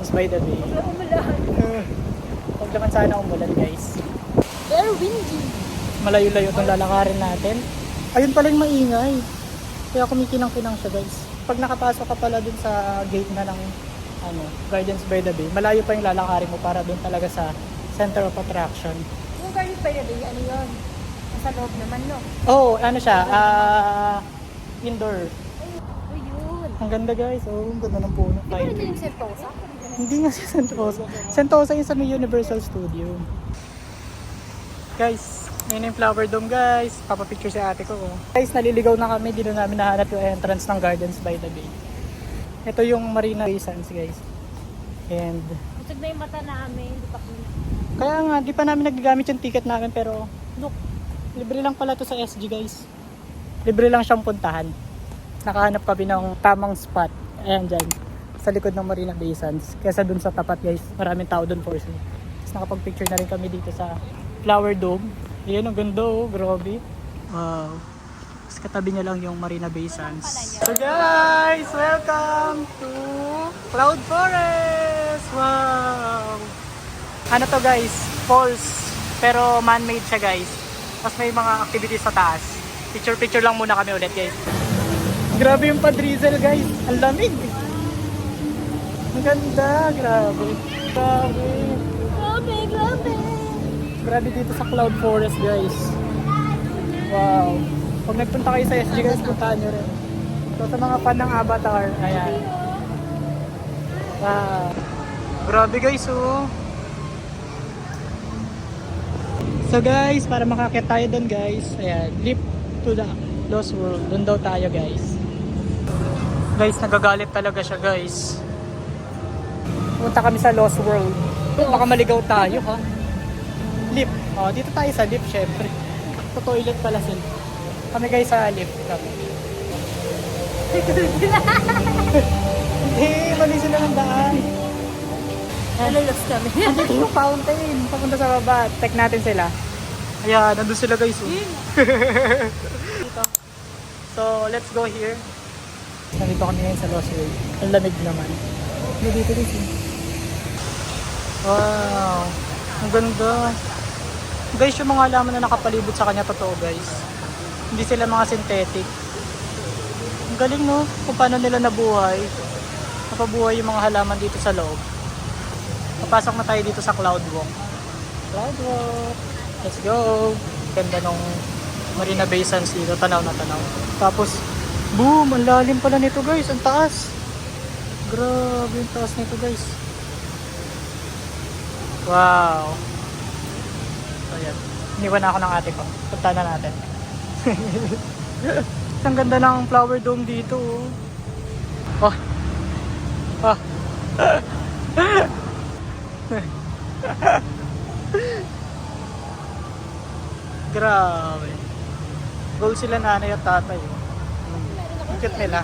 Gardens by the Bay. Huwag naman sana umulan guys. Very windy. Malayo-layo itong lalakarin natin. Ayun pala yung maingay. Kaya kumikinang-kinang siya guys. Pag nakapasok ka pala dun sa gate na ng Gardens by the Bay, malayo pa yung lalakarin mo para dun talaga sa center of attraction. Yung Gardens by the Bay, ano yun? Nasa loob naman, no? Oh, ano siya? Indoor. Ay, yun. Ang ganda guys. Oh, ang ganda ng puno. Di ba rin yung Sentosa? Hindi nga si Sentosa. Sentosa yung sa may Universal Studio. Guys, yun yung flower dome guys. Papapicture si ate ko. Oh. Guys, naliligaw na kami. Dito namin nahanap yung entrance ng Gardens by the Bay. Ito yung Marina Bay Sands guys. And Kusog na yung mata namin. Di pa kung... kaya nga, di pa namin nagagamit yung ticket namin. Pero look, libre lang pala to sa SG guys. Libre lang siyang puntahan. Nakahanap kami ng tamang spot. Ayan dyan. Sa likod ng Marina Bay Sands. Kesa dun sa tapat guys. Maraming tao dun for sure. Tapos nakapag-picture na rin kami dito sa Flower Dome. Ayan, ang ganda oh. Grabe. Wow. Tapos katabi niya lang yung Marina Bay Sands. So guys, welcome to Cloud Forest! Wow! Ano to guys? Falls. Pero man-made siya guys. Tapos may mga activities sa taas. Picture-picture lang muna kami ulit guys. Grabe yung pa-drizzle guys. Ang lamig. Ang ganda. Grabe. Grabe. Grabe, grabe. Grabe dito sa Cloud Forest guys. Wow. Pag nagpunta kayo sa SG guys, puntahan nyo rin. So sa mga fan ng Avatar, ayan. Wow. Grabe guys oh. So guys, para makakit tayo doon guys, ayan, lift to the Lost World. Doon daw tayo guys. Guys, nagagalit talaga siya guys. Punta kami sa Lost World. Baka maligaw tayo ha. Lift. Oh, dito tayo sa lift syempre. Toilet pala sila. Kami guys sa lift kami. Hindi, mali sila ng daan. Nalalos kami. Andito yung fountain. Papunta sa baba. Check natin sila. Ayan, nandun sila guys. Oh. Dito. So, let's go here. Nandito kami ngayon sa Lost World. Ang lamig naman. Dito guys. Wow. Ang ganda. Guys, yung mga halaman na nakapalibot sa kanya, totoo guys. Hindi sila mga synthetic. Ang galing no? Kung paano nila nabuhay. Napabuhay yung mga halaman dito sa loob. Papasok na tayo dito sa Cloud Walk. Cloud Walk. Let's go. Ganda nung Marina Bay Sands dito. Tanaw na tanaw. Tapos, boom! Ang lalim pala nito guys. Ang taas. Grabe yung taas nito guys. Wow. Ayan. Iniwan ako ng ate ko. Punta na natin. Ang ganda ng flower dome dito. Oh. Oh. Grabe. Goal sila nanay at tatay. Ang cute nila.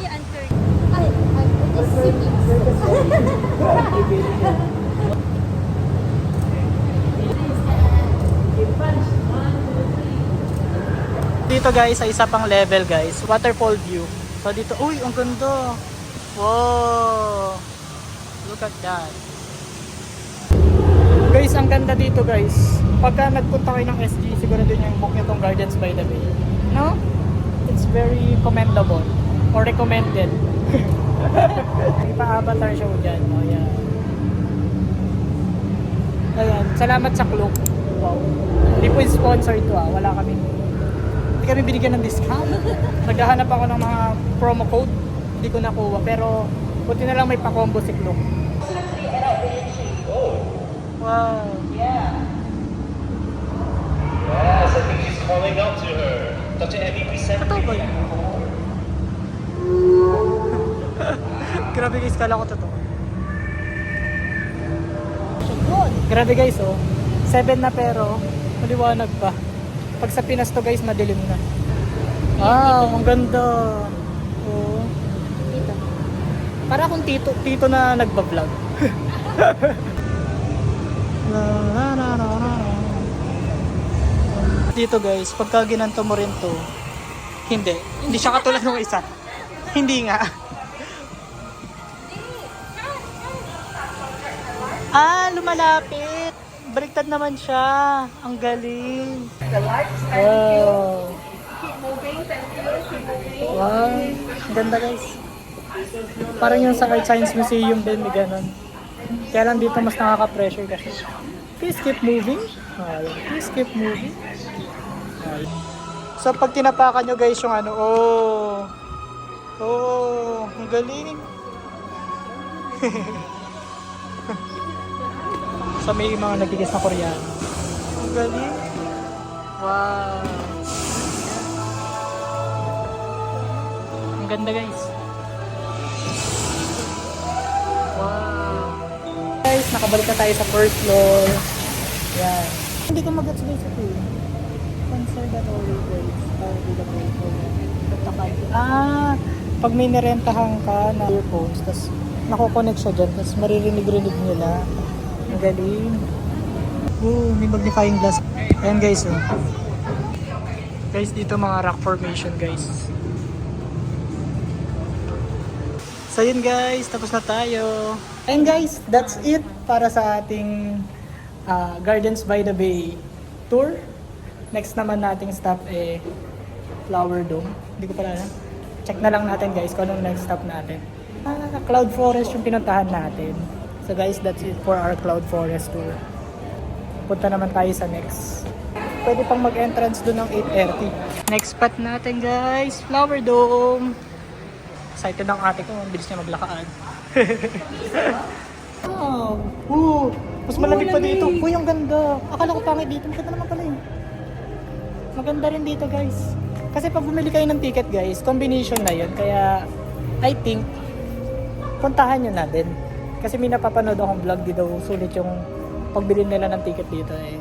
Ay, this Dito guys, sa isa pang level guys, waterfall view. So dito, uy, ang ganda. Wow. Look at that. Guys, ang ganda dito guys. Pagka nagpunta kayo ng SG, siguro din yung book nyo tong Gardens by the Bay. No? It's very commendable. Or recommended. May pa-avatar show dyan. Oh, yeah. Ayan. Salamat sa Klook. Wow. Hindi po sponsor ito ah. Wala kami. Hindi kami binigyan ng discount. Naghahanap ako ng mga promo code. Hindi ko nakuha. Pero buti na lang may pa-combo si Klook. Wow. Yes, I think she's calling out to her. Dr. Emmy, present. Totoo ba yun? Grabe guys, kala ko totoo. Grabe guys oh. 7 na pero maliwanag pa. Pag sa Pinas to guys, madilim na. Wow, ang ganda. Oh. Para akong tito na nagba-vlog. Dito guys, pagka ginanto mo rin to, hindi siya katulad ng isa. Hindi nga. Lumalapit. Baliktad naman siya. Ang galing. Wow. Wow. Ang ganda guys. Parang yung sa Art Science Museum din, may ganun. Kaya lang dito mas nakaka-pressure kasi. Please keep moving. Please keep moving. So pag tinapakan nyo guys yung ano, ang galing. So may mga nagigis na Koreano. Ang galing. Wow. Ang ganda guys. Wow. Guys, nakabalik na tayo sa first floor. Yan. Hindi ko mag-gets guys ito eh. Conservatory guys. Pag may nirentahan ka na earphones, tapos nakukonect siya dyan, tapos maririnig-rinig nila. Ang galing. May magnifying glass. Ayan guys, Guys, dito mga rock formation guys. So yun guys, tapos na tayo. And guys, that's it para sa ating Gardens by the Bay tour. Next naman nating stop Flower Dome. Hindi ko pala alam. Check na lang natin guys kung anong next stop natin. Cloud Forest yung pinuntahan natin. So guys, that's it for our Cloud Forest tour. Punta naman tayo sa next. Pwede pang mag-entrance doon ng 8:30. Next spot natin guys, Flower Dome. Excited ang ate ko, ang bilis niya maglakad. Mas malamig pa dito. Uy, ang ganda. Akala ko pangit dito, maganda naman pala yun. Maganda rin dito guys. Kasi pag bumili kayo ng ticket guys, combination na yun. Kaya I think puntahan nyo na din. Kasi may napapanood akong vlog dito, sulit yung pagbili nila ng ticket dito eh.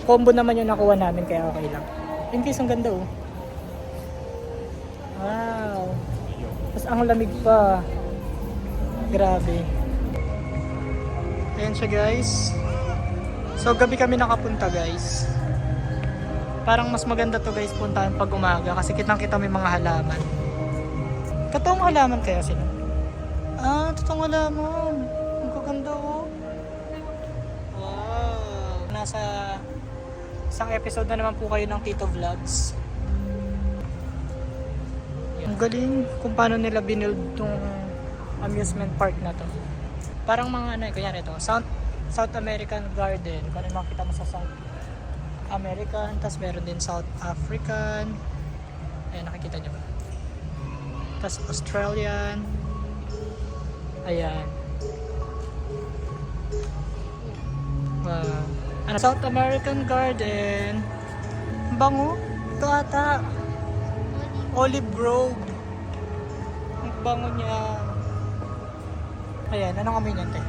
Combo naman yung nakuha namin kaya okay lang. In case ang ganda Wow. Tapos ang lamig pa. Grabe. Ayan siya guys. So gabi kami nakapunta guys. Parang mas maganda to guys puntahan pag umaga kasi kitang-kita may mga halaman. Totoong halaman kaya sila? Totoong halaman. Ang gaganda Wow. Nasa isang episode na naman po kayo ng Tito Vlogs. Ang galing kung paano nila binuild tong amusement park na to. Parang mga kunyari ito, South American Garden. Kung ano makita mo sa South American, tapos meron din South African. Ayan, nakikita nyo ba? Tapos Australian. Ayan. Wow. South American Garden. Bango. Ito ata. Olive Grove. Ang bango niya. Ayan, anong amoy niyan, te?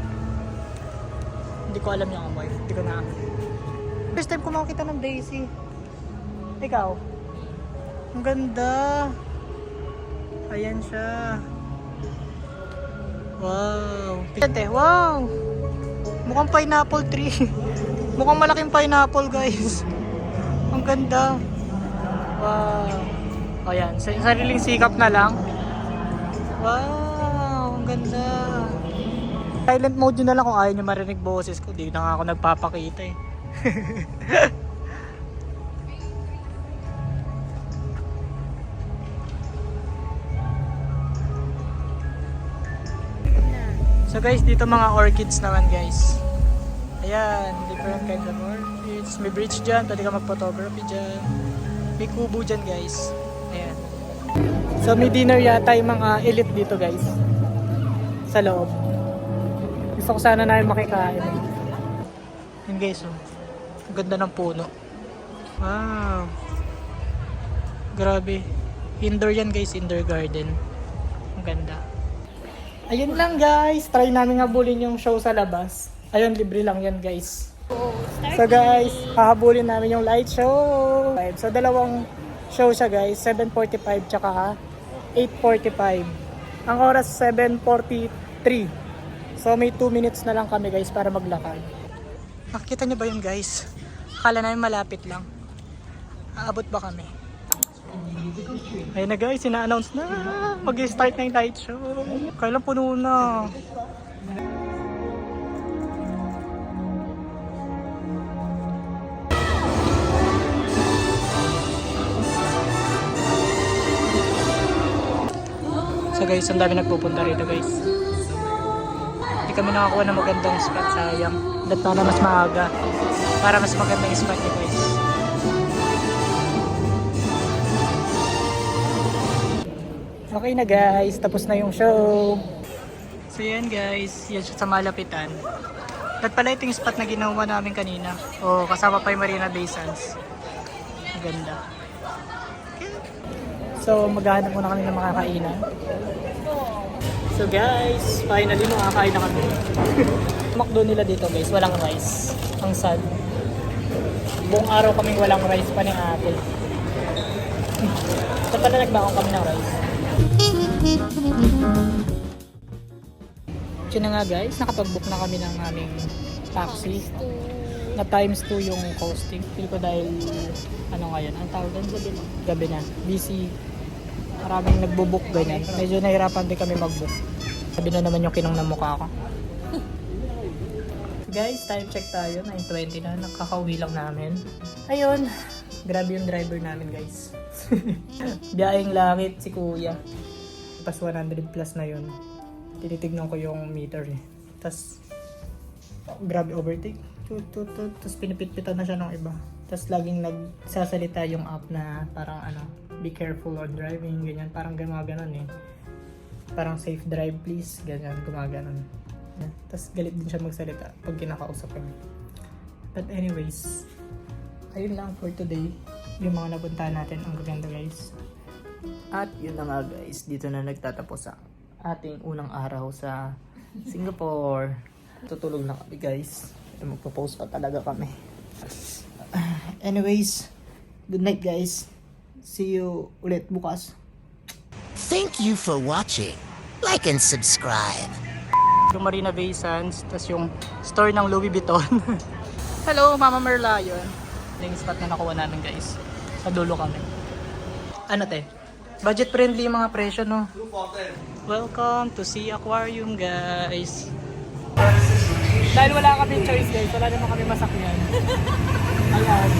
Hindi ko alam yung amoy. Hindi ko na amoy. First time ko makakita ng daisy. Ikaw? Ang ganda. Ayan siya. Wow. Te, wow. Mukhang pineapple tree. Mukhang malaking pineapple, guys. Ang ganda. Wow. Ayan, sariling sikap na lang. Wow, ang ganda. Silent mode yun na lang kung ayaw nyo marinig boses ko. Di na nga ako nagpapakita eh. So guys, dito mga orchids naman guys. Ayan, different kinds of orchids. May bridge dyan, pwede ka mag-photography dyan. May kubo dyan guys. Ayan. So may dinner yata yung mga elite dito guys. Sa loob. Gusto ko sana na yung makikain. Yun guys, ang ganda ng puno. Wow. Grabe. Indoor yan guys, indoor garden. Ang ganda. Ayun lang guys, try namin habulin yung show sa labas. Ayun, libre lang yan guys. So guys, hahabulin namin yung light show. So dalawang show siya guys, 7:45 tsaka 8:45. Ang oras 7:43. So may 2 minutes na lang kami guys para maglakad. Nakikita niyo ba yun guys? Akala namin malapit lang. Aabot ba kami? Ayun na guys, ina-announce na mag-start na yung light show. Kailan puno na. guys, ang dami nagpupunta rito guys. Hindi kami nakakuha ng magandang spot, sayang. Dapat na mas maaga para mas magandang spot niyo guys. Okay na guys, tapos na yung show. So yan guys, yan siya sa malapitan. At pala ito yung spot na ginawa namin kanina. O kasama pa yung Marina Bay Sands. Maganda. So maghahanap muna kami ng makakainan. So guys, finally makakain na kami. Makdo nila dito guys, walang rice. Ang sad. Buong araw kaming walang rice pa ni ate. So pala nagbakong kami ng rice. So na nga guys, nakapag-book na kami ng aming taxi. Na times 2 yung costing. Feel ko dahil ano ngayon, ang tawag doon gabi na. Busy. Maraming nagbo-book ganyan. Medyo nahirapan din kami mag-book. Sabi na naman yung kinong na mukha ko. Guys, time check tayo. 9:20 na. Nakakauwi lang namin. Ayun. Grabe yung driver namin guys. Biyaheng langit si kuya. Pas 100 plus na yun. Tinitignan ko yung meter eh. Tapos, grabe overtake. Tapos pinipit-pitan na siya ng iba. Tapos laging nagsasalita yung app na parang ano, be careful on driving, ganyan. Parang gumaganon eh. Parang safe drive please, ganyan, gumaganon. Yeah. Tapos galit din siya magsalita pag kinakausap kami. But anyways, ayun lang for today. Yung mga napuntahan natin, ang gaganda guys. At yun na nga guys, dito na nagtatapos ang ating unang araw sa Singapore. Tutulog na kami guys. Magpo-post pa talaga kami. Anyways, good night guys. See you ulit bukas. Thank you for watching. Like and subscribe. Yung Marina Bay Sands, tas yung store ng Louis Vuitton. Hello, Mama Merlion. Yung spot na nakuha namin guys. Sa dulo kami. Ano te? Budget friendly yung mga presyo no? Welcome to Sea Aquarium guys. Dahil wala kami choice guys, wala naman kami masakyan. Ayan.